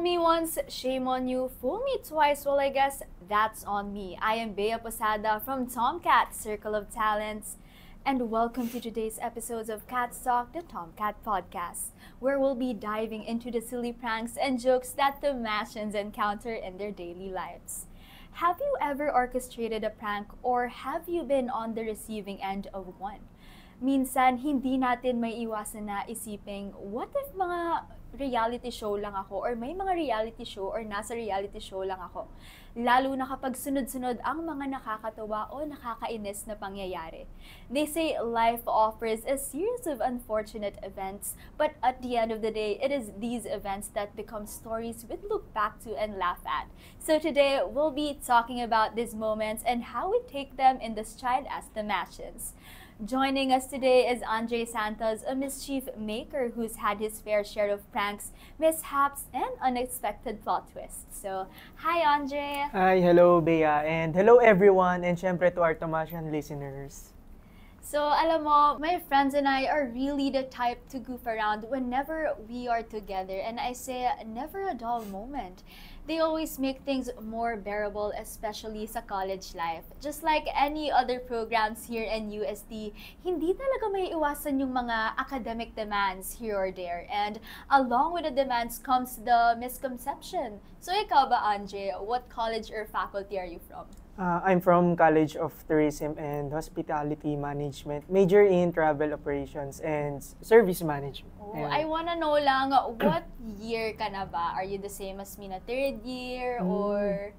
me once, shame on you. Fool me twice, well, I guess that's on me. I am Bea Posada from Tomcat Circle of Talents, and welcome to today's episodes of Cat Talk, the Tomcat Podcast, where we'll be diving into the silly pranks and jokes that the Mashins encounter in their daily lives. Have you ever orchestrated a prank or have you been on the receiving end of one? Minsan, hindi natin may iwasan na isiping, what if mga reality show lang ako or may mga reality show or nasa reality show lang ako? Lalo na kapag sunod-sunod ang mga nakakatawa o nakakainis na pangyayari. They say life offers a series of unfortunate events, but at the end of the day, it is these events that become stories we look back to and laugh at. So today, we'll be talking about these moments and how we take them in the stride as the Mashins. Joining us today is Andre Santos, a mischief maker who's had his fair share of pranks, mishaps, and unexpected plot twists. So, hi Andre! Hi, hello Bea, and hello everyone, and syempre to our Tomasian listeners. So, alam mo, my friends and I are really the type to goof around whenever we are together, and I say never a dull moment. They always make things more bearable, especially sa college life. Just like any other programs here in UST, hindi talaga may iwasan yung mga academic demands here or there. And along with the demands comes the misconception. So ikaw ba, Andre, what college or faculty are you from? I'm from College of Tourism and Hospitality Management, major in Travel Operations and Service Management. Oh, I wanna know lang, what year ka na ba? Are you the same as me na third year or...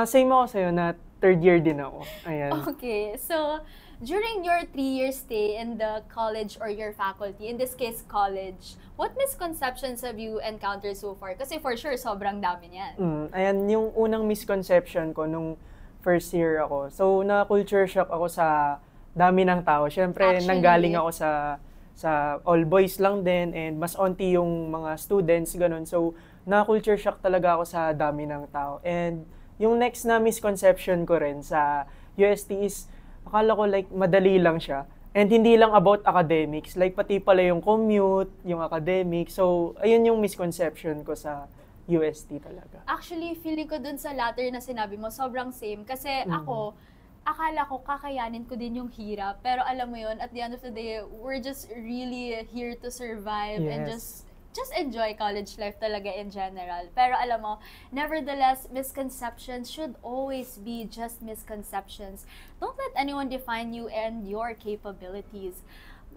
Same ako sa'yo na third year din ako. Ayan. Okay, so during your 3-year stay in the college or your faculty, in this case college, what misconceptions have you encountered so far? Kasi for sure, sobrang dami niyan. Ayan, yung unang misconception ko nung first year ako. So, na-culture shock ako sa dami ng tao. Siyempre, Actually, nanggaling ako sa all boys lang din and mas onti yung mga students, ganun. So, na-culture shock talaga ako sa dami ng tao. And yung next na misconception ko rin sa UST is, akala ko like madali lang siya. And hindi lang about academics. Like, pati pala yung commute, yung academic. So, ayun yung misconception ko sa UST talaga. Actually, feeling ko dun sa latter na sinabi mo, sobrang same. Kasi ako, akala ko kakayanin ko din yung hirap. Pero alam mo yun, at the end of the day, we're just really here to survive and just enjoy college life talaga in general. Pero alam mo, nevertheless, misconceptions should always be just misconceptions. Don't let anyone define you and your capabilities.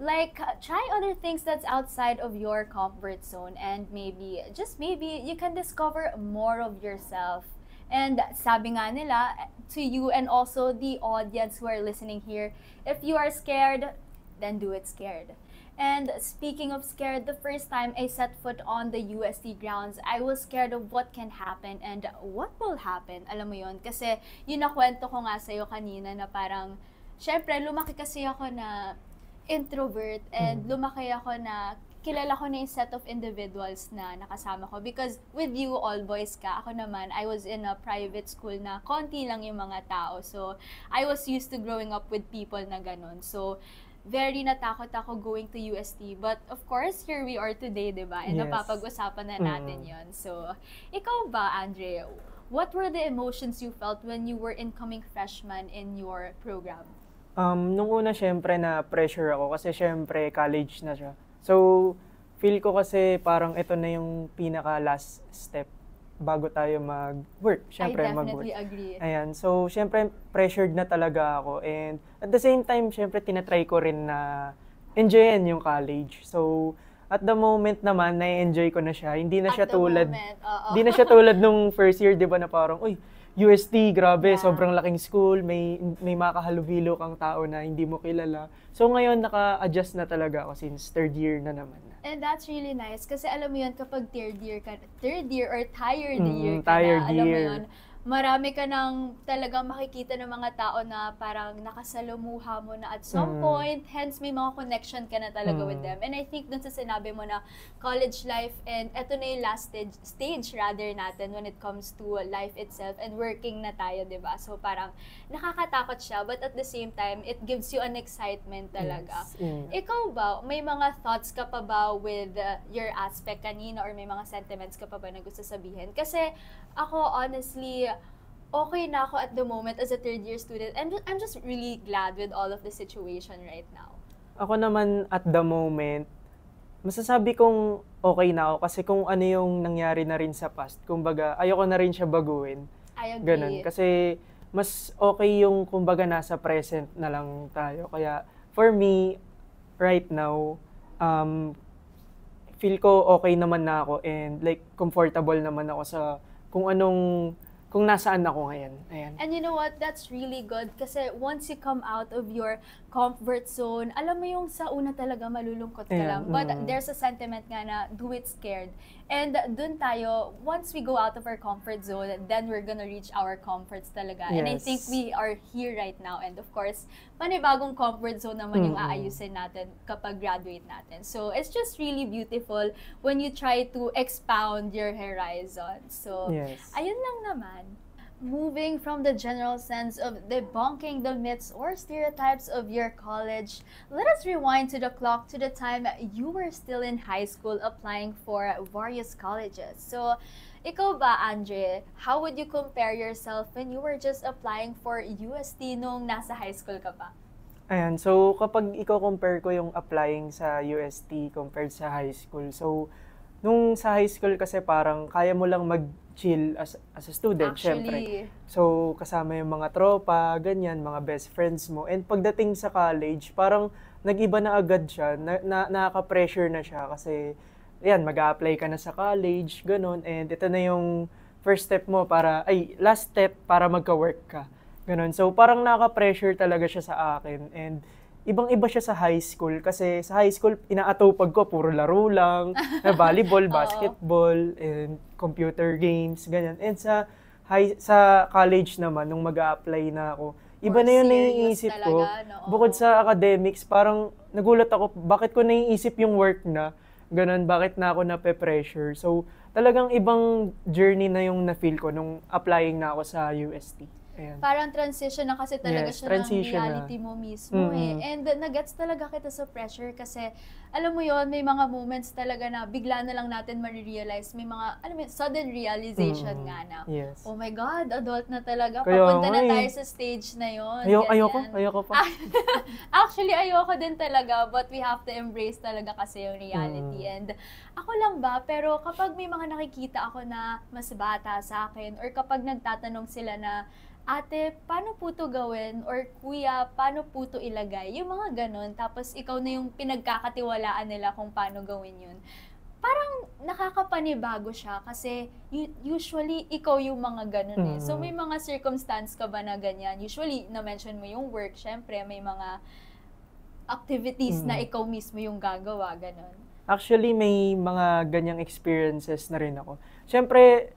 Like, try other things that's outside of your comfort zone and maybe, just maybe, you can discover more of yourself. And sabi nga nila, to you and also the audience who are listening here, if you are scared, then do it scared. And speaking of scared, the first time I set foot on the UST grounds, I was scared of what can happen and what will happen. Alam mo yun? Kasi yun nakwento ko nga sa'yo kanina na parang, syempre, lumaki kasi ako na introvert and lumaki ako na kilala ko na yung set of individuals na nakasama ko because with you, all boys ka, ako naman, I was in a private school na konti lang yung mga tao. So, I was used to growing up with people na ganun. So, very natakot ako going to UST. But of course, here we are today, di ba? And napapag-usapan na natin yon. So, ikaw ba, Andre, what were the emotions you felt when you were incoming freshman in your program? Nung una, syempre, na-pressure ako kasi syempre, college na siya. So, feel ko kasi parang ito na yung pinaka-last step bago tayo mag-work. Syempre, I definitely agree. Ayan. So, syempre, pressured na talaga ako. And at the same time, syempre, tinatry ko rin na enjoyin yung college. So, at the moment naman, na-enjoy ko na siya. Hindi na siya tulad, hindi na siya tulad nung first year, di ba, na parang, uy, UST, grabe, sobrang laking school, may makahalubilo kang tao na hindi mo kilala. So ngayon, naka-adjust na talaga ako since third year na naman. And that's really nice kasi alam mo yun, kapag third year or tired year ka tired na, alam mo year. yun, marami ka nang talagang makikita ng mga tao na parang nakasalumuha mo na at some point, hence may mga connection ka na talaga with them. And I think dun sa sinabi mo na college life, and eto na yung last stage rather natin when it comes to life itself, and working na tayo, diba? So parang nakakatakot siya, but at the same time, it gives you an excitement talaga. Yes. Ikaw ba, may mga thoughts ka pa ba with your aspect kanina, or may mga sentiments ka pa ba na gusto sabihin? Kasi ako, honestly, okay na ako at the moment as a third-year student. And I'm just really glad with all of the situation right now. Ako naman at the moment, masasabi kong okay na ako kasi kung ano yung nangyari na rin sa past, kumbaga ayoko na rin siya baguhin. I agree. Ganun. Kasi mas okay yung kumbaga nasa present na lang tayo. Kaya for me, right now, feel ko okay naman na ako and like comfortable naman ako sa kung nasaan ako ngayon. Ayan. And you know what? That's really good kasi once you come out of your comfort zone, alam mo yung sa una talaga malulungkot ka lang. But there's a sentiment nga na do it scared. And dun tayo, once we go out of our comfort zone, then we're gonna reach our comforts talaga. Yes. And I think we are here right now. And of course, panibagong comfort zone naman yung aayusin natin kapag graduate natin. So it's just really beautiful when you try to expound your horizon. So, Yes. ayun lang naman. Moving from the general sense of debunking the myths or stereotypes of your college, let us rewind to the clock to the time you were still in high school applying for various colleges. So, ikaw ba, Andre, how would you compare yourself when you were just applying for UST nung nasa high school ka pa? Ayan, so kapag i-compare ko yung applying sa UST compared sa high school, so nung sa high school kasi parang kaya mo lang mag-chill as a student, syempre. So kasama yung mga tropa, ganyan, mga best friends mo. And pagdating sa college, parang nag-iba na agad siya, nakaka-pressure na siya kasi yan, mag-a-apply ka na sa college, ganun. And ito na yung first step mo last step para magka-work ka. Ganun. So parang nakaka-pressure talaga siya sa akin. And ibang-iba siya sa high school kasi sa high school, inaatupag ko, puro laro lang, volleyball, basketball, and computer games, ganyan. And sa college naman, nung mag-a-apply na ako, iba na yun naiisip ko. Bukod sa academics, parang nagulat ako, bakit ko naiisip yung work na, ganun, bakit na ako nape-pressure. So, talagang ibang journey na yung na-feel ko nung applying na ako sa UST. Ayan. Parang transition na kasi talaga siya ng reality mo mismo And nagets talaga kita sa pressure kasi alam mo yon, may mga moments talaga na bigla na lang natin marirealize, may mga sudden realization nga na, oh my God, adult na talaga, papunta na tayo sa stage na yon. Ayoko pa. Actually, ayoko din talaga, but we have to embrace talaga kasi yung reality. And ako lang ba, pero kapag may mga nakikita ako na mas bata sa akin, or kapag nagtatanong sila na, ate, paano po to gawin? Or kuya, paano po to ilagay? Yung mga ganun. Tapos ikaw na yung pinagkakatiwalaan nila kung paano gawin yun. Parang nakakapanibago siya kasi usually ikaw yung mga ganun So may mga circumstance ka ba na ganyan? Usually, na-mention mo yung work. Syempre, may mga activities na ikaw mismo yung gagawa. Ganun. Actually, may mga ganyang experiences na rin ako. Syempre,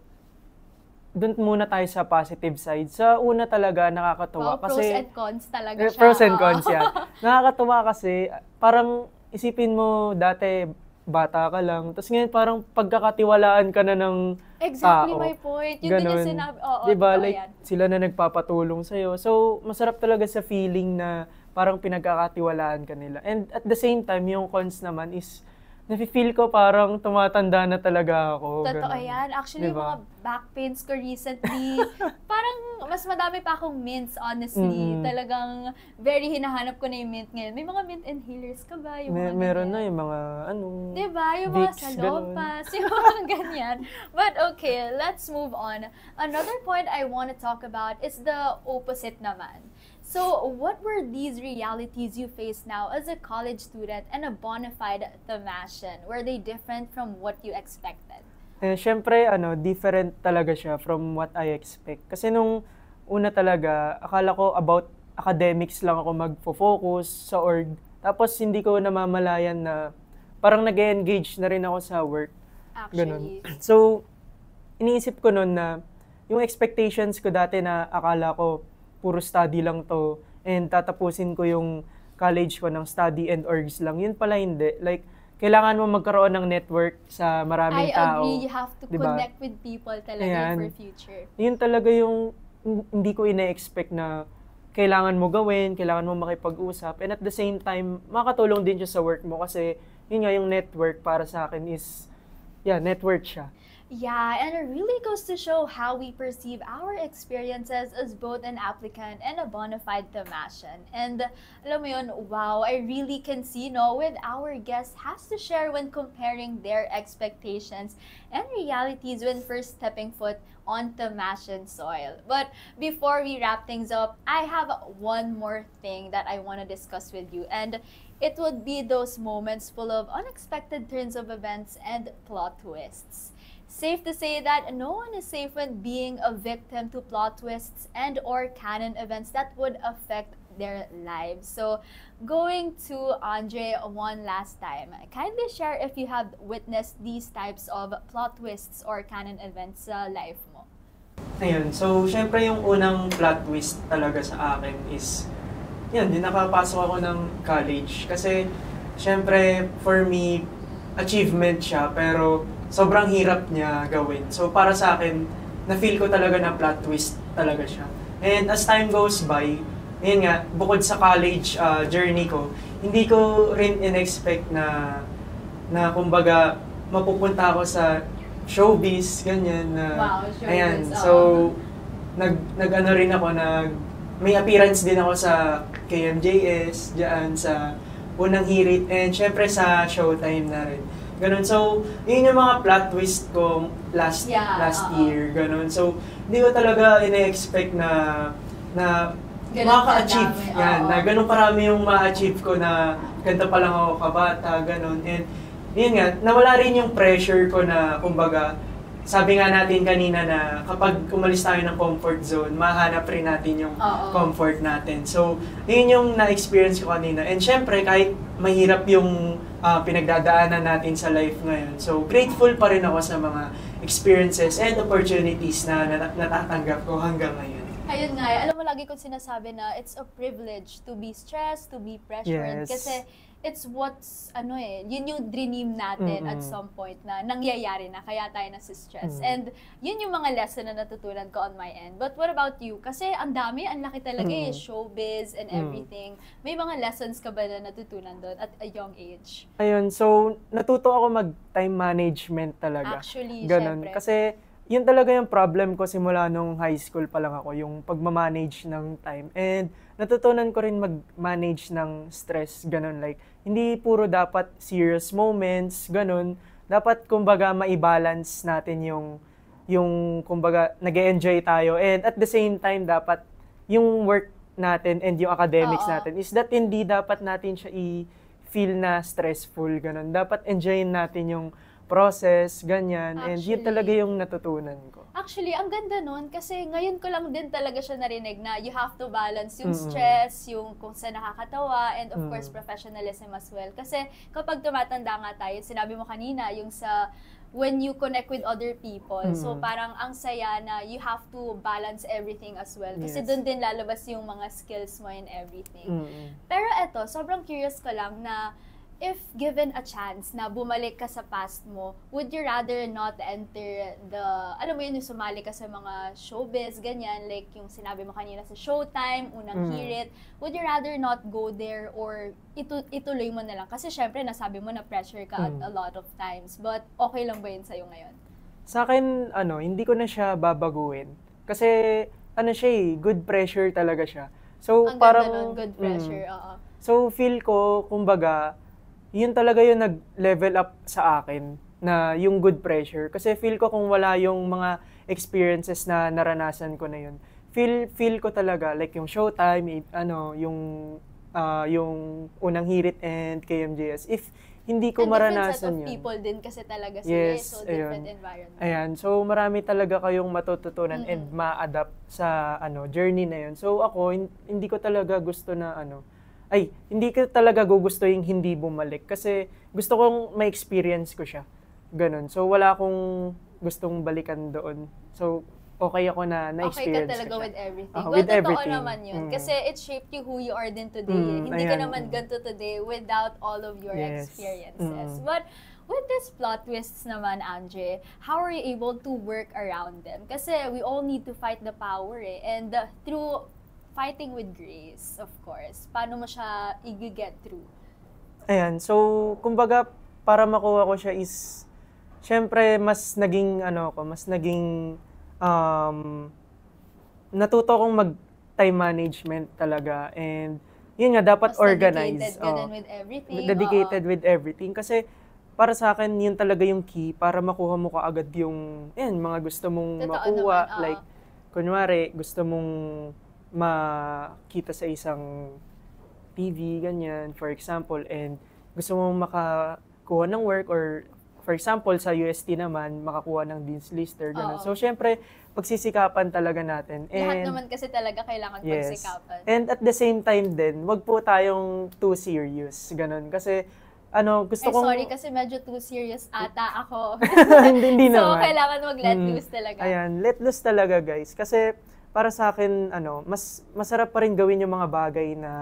doon muna tayo sa positive side. Sa una talaga, nakakatuwa. Pros and cons talaga siya. Pros and cons yan. Nakakatuwa kasi, parang isipin mo, dati bata ka lang. Tapos ngayon, parang pagkakatiwalaan ka na ng Exactly tao. My point. Yun din yung sinabi. Diba? Like, sila na nagpapatulong sa'yo. So, masarap talaga sa feeling na parang pinagkakatiwalaan ka nila. And at the same time, yung cons naman is, nafe-feel ko parang tumatanda na talaga ako. Totoo yan. Actually, diba? Mga back pains ko recently, parang mas madami pa akong mints, honestly. Talagang very hinahanap ko na yung mint ngayon. May mga mint inhalers ka ba? Yung mga meron na yung mga, diba? Yung mga salopas, yung mga ganyan. But okay, let's move on. Another point I want to talk about is the opposite naman. So, what were these realities you face now as a college student and a bona fide Thamasian? Were they different from what you expected? Siyempre, different talaga siya from what I expect. Kasi nung una talaga, akala ko about academics lang ako magfo-focus sa org. Tapos, hindi ko namamalayan na parang nag-engage na rin ako sa work. Actually. Ganun. So, iniisip ko nun na yung expectations ko dati na akala ko puro study lang to and tatapusin ko yung college ko ng study and orgs lang. Yun pala hindi. Like, kailangan mo magkaroon ng network sa maraming tao. I agree. You have to connect with people talaga for future. Yun talaga yung hindi ko ina-expect na kailangan mo gawin, kailangan mo makipag-usap. And at the same time, makakatulong din siya sa work mo kasi yun nga yung network para sa akin is, network siya. Yeah, and it really goes to show how we perceive our experiences as both an applicant and a bona fide Tamasian. And alam mo yun, wow, I really can see with our guest has to share when comparing their expectations and realities when first stepping foot on Tamasian soil. But before we wrap things up, I have one more thing that I want to discuss with you, and it would be those moments full of unexpected turns of events and plot twists. Safe to say that no one is safe when being a victim to plot twists and or canon events that would affect their lives. So, going to Andre one last time, kindly share if you have witnessed these types of plot twists or canon events sa life mo. Ayun, so syempre yung unang plot twist talaga sa akin is, yun, nakapasok ako ng college. Kasi, syempre, for me, achievement siya, pero sobrang hirap niya gawin. So para sa akin, na-feel ko talaga na plot twist talaga siya. And as time goes by, yun nga, bukod sa college journey ko, hindi ko rin in-expect na kumbaga mapupunta ako sa showbiz, ganyan. Wow, showbiz. Ayan, so nag-ano rin ako, may appearance din ako sa KMJS, diyan sa Unang Hirit, and syempre sa Showtime na rin. Ganun. So, yun yung mga plot twist ko last year. Ganun. So, hindi ko talaga ina-expect na makaka-achieve. Na ganun parami yung ma-achieve ko na ganito pa lang ako kabata. Ganun. And, yun nga, nawala rin yung pressure ko na, kumbaga, sabi nga natin kanina na kapag umalis tayo ng comfort zone, mahanap rin natin yung comfort natin. So, yun yung na-experience ko kanina. And syempre, kahit mahirap yung pinagdadaanan natin sa life ngayon. So, grateful pa rin ako sa mga experiences and opportunities na natatanggap ko hanggang ngayon. Ayun nga, alam mo lagi kong sinasabi na it's a privilege to be stressed, to be pressured. Yes. Kasi it's what's, yun yung dream natin at some point na nangyayari na, kaya tayo nasi-stress. And yun yung mga lesson na natutunan ko on my end. But what about you? Kasi ang laki talaga showbiz and everything. May mga lessons ka ba na natutunan doon at a young age? Ayun, so natuto ako mag-time management talaga. Actually, ganun. syempre. Kasi yun talaga yung problem ko simula nung high school pa lang ako, yung pagmamanage ng time. And natutunan ko rin mag-manage ng stress, ganun. Like, hindi puro dapat serious moments, ganun. Dapat, kumbaga, maibalance natin yung kumbaga, nag-e-enjoy tayo. And at the same time, dapat yung work natin and yung academics natin is that hindi dapat natin siya i-feel na stressful, ganun. Dapat enjoyin natin yung process, ganyan. Actually, and yun talaga yung natutunan ko. Actually, ang ganda nun kasi ngayon ko lang din talaga siya narinig na you have to balance yung stress, yung kung saan nakakatawa, and of course, professionalism as well. Kasi kapag tumatanda nga tayo, sinabi mo kanina, yung sa when you connect with other people, so parang ang saya na you have to balance everything as well. Kasi doon din lalabas yung mga skills mo and everything. Pero eto, sobrang curious ko lang na if given a chance na bumalik ka sa past mo, would you rather not enter alam mo yun, yung sumali ka sa mga showbiz, ganyan, like yung sinabi mo kanina sa Showtime, Unang Hirit, would you rather not go there or ituloy mo na lang? Kasi syempre, nasabi mo na pressure ka at a lot of times, but okay lang ba yun sa'yo ngayon? Sa akin, hindi ko na siya babaguhin. Kasi, siya good pressure talaga siya. So, ang parang, ganda nun, good pressure, So, feel ko, kumbaga, yun talaga yung nag-level up sa akin na yung good pressure. Kasi feel ko kung wala yung mga experiences na naranasan ko na yun, feel ko talaga, like yung Showtime, yung Unang Hirit and KMJS, if hindi ko maranasan yun. And different set of people din kasi talaga sila, yes, so different environment. Ayan, so marami talaga kayong matututunan and ma-adapt sa journey na yun. So ako, hindi ko talaga gusto na hindi ko talaga gugustuhin hindi bumalik kasi gusto kong ma-experience ko siya. Ganon. So, wala akong gustong balikan doon. So, okay ako na Okay ka na-experience talaga ko siya. with everything. With Totoo everything. naman yun. Kasi it shaped you who you are din today. Hindi ka ayan. naman ganito today without all of your Yes. experiences. But with these plot twists naman, Andre, how are you able to work around them? Kasi we all need to fight the power eh. And through fighting with grace, of course, paano mo siya i-get through? Ayan, so kumbaga para makuha ko siya is syempre mas naging natuto kong mag time management talaga, and yun nga dapat Mas organize. dedicated ka din with everything. Dedicated with everything kasi para sa akin yun talaga yung key para makuha mo kaagad yung mga gusto mong Totoo makuha, naman, oo. like kunwari gusto mong makita sa isang TV, ganyan, for example, and gusto mong makakuha ng work, or for example, sa UST naman, makakuha ng Dean's Lister, ganun. Oo. So, syempre, pagsisikapan talaga natin. Lahat naman kasi talaga kailangan pagsikapan. And at the same time din, wag po tayong too serious, ganun. Kasi, gusto kong... Sorry kasi medyo too serious ata ako. hindi So, naman. kailangan mag-let loose talaga. Ayan, let loose talaga, guys. Kasi, para sa akin, mas masarap pa rin gawin yung mga bagay na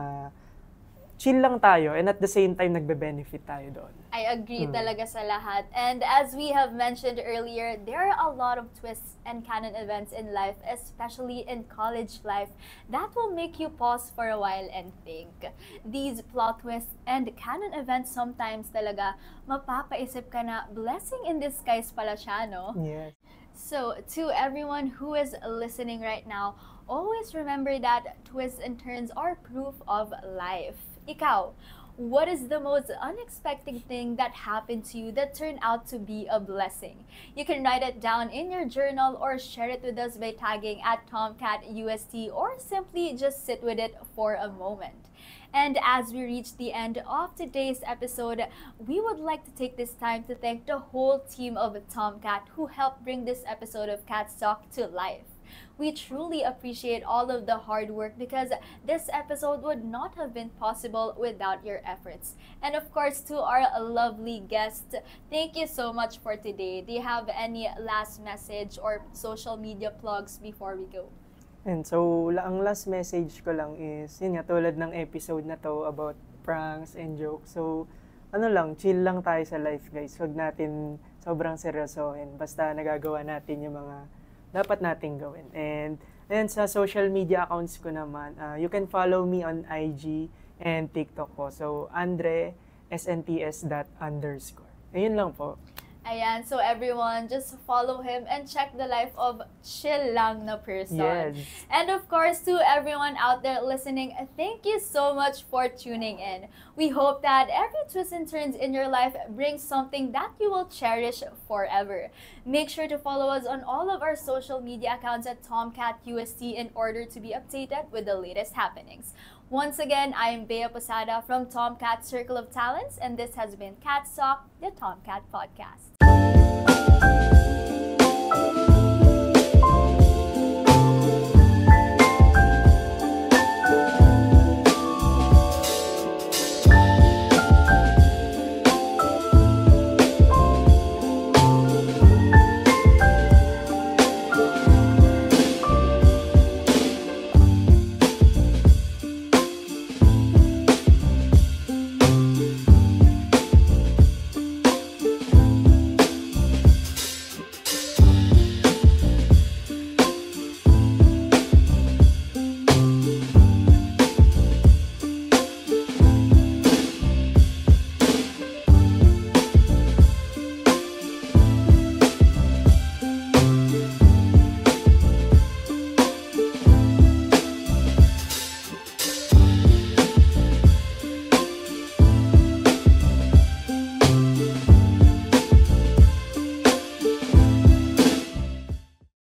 chill lang tayo, and at the same time, nagbe-benefit tayo doon. I agree talaga sa lahat. And as we have mentioned earlier, there are a lot of twists and canon events in life, especially in college life, that will make you pause for a while and think. These plot twists and canon events sometimes talaga mapapaisip ka na blessing in disguise pala siya, no? Yes. So, to everyone who is listening right now, always remember that twists and turns are proof of life. Ikaw, what is the most unexpected thing that happened to you that turned out to be a blessing? You can write it down in your journal or share it with us by tagging at TomCatUST, or simply just sit with it for a moment. And as we reach the end of today's episode, we would like to take this time to thank the whole team of Tomcat who helped bring this episode of Cat Talk to life. We truly appreciate all of the hard work, because this episode would not have been possible without your efforts. And of course, to our lovely guests, thank you so much for today. Do you have any last message or social media plugs before we go? And so, ang last message ko lang is, yun nga, tulad ng episode na to about pranks and jokes. So, chill lang tayo sa life, guys. Huwag natin sobrang seryosohin. Basta nagagawa natin yung mga dapat nating gawin. And sa social media accounts ko naman, you can follow me on IG and TikTok po. So, Andre, snts._. Ayun lang po. Ayan, so everyone, just follow him and check the life of chill lang na person. Yes. And of course, to everyone out there listening, thank you so much for tuning in. We hope that every twist and turns in your life brings something that you will cherish forever. Make sure to follow us on all of our social media accounts at TomCatUST in order to be updated with the latest happenings. Once again, I am Bea Posada from Tomcat Circle of Talents, and this has been Cat Talk, the Tomcat Podcast.